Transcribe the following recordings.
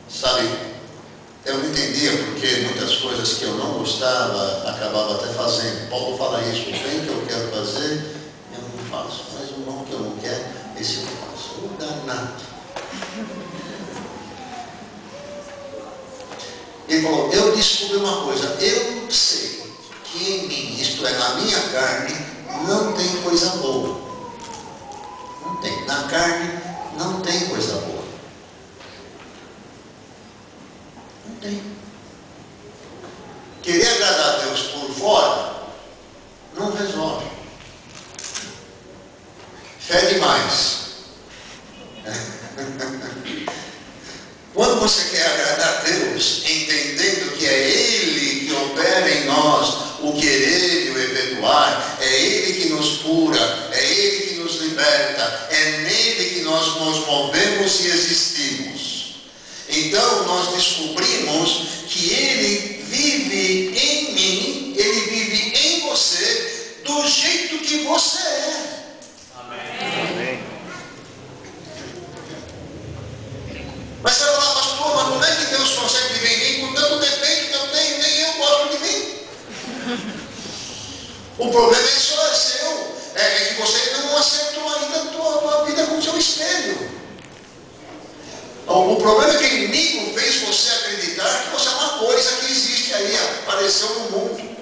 Sabe, eu não entendia porque muitas coisas que eu não gostava, acabava até fazendo. Paulo fala isso, o bem que eu quero fazer, eu não faço. Mas o mal que eu não quero, esse eu faço. O danado. Ele falou, eu descobri uma coisa, eu sei que em mim, isto é, na minha carne, não tem coisa boa. Não tem. Na carne não tem coisa boa. Não tem. Querer agradar a Deus por fora não resolve. Fé demais. Quando você quer agradar a Deus, entendendo que é Ele que opera em nós o querer e o efetuar, é Ele que nos cura, é Ele que nos liberta, é nele que nós nos movemos e existimos. Então nós descobrimos que Ele vive em mim, Ele vive em você, do jeito que você é. Amém. Mas você vai falar, pastor, mas como é que Deus consegue viver em mim com tanto defeito que eu tenho, nem eu gosto de mim? O problema é só seu, é que você não acertou ainda a tua vida com o seu espelho. O problema é que o inimigo fez você acreditar que você é uma coisa que existe aí, apareceu no mundo,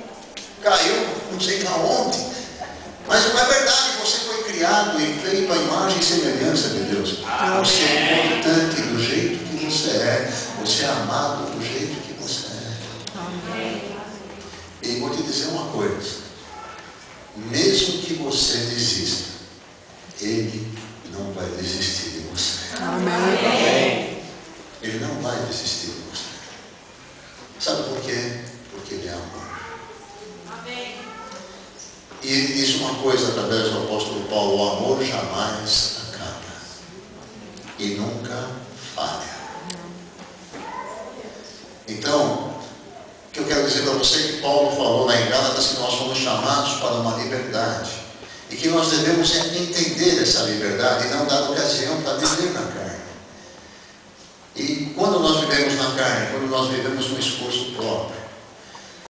caiu não sei para onde, mas não é verdade, você foi criado e feito à imagem e semelhança de Deus. Você é importante do jeito que você é amado do jeito que você é. E vou te dizer uma coisa, mesmo que você desista, Ele não vai desistir de você. Amém. Ele não vai desistir de você. Sabe por quê? Porque Ele é amor. Amém. E Ele diz uma coisa através do apóstolo Paulo, o amor jamais acaba. E nunca falha. Então, o que eu quero dizer para você é que Paulo falou lá em Gálatas que nós fomos chamados para uma liberdade. E que nós devemos entender essa liberdade e não dar ocasião para viver na carne. E quando nós vivemos na carne, quando nós vivemos no esforço próprio,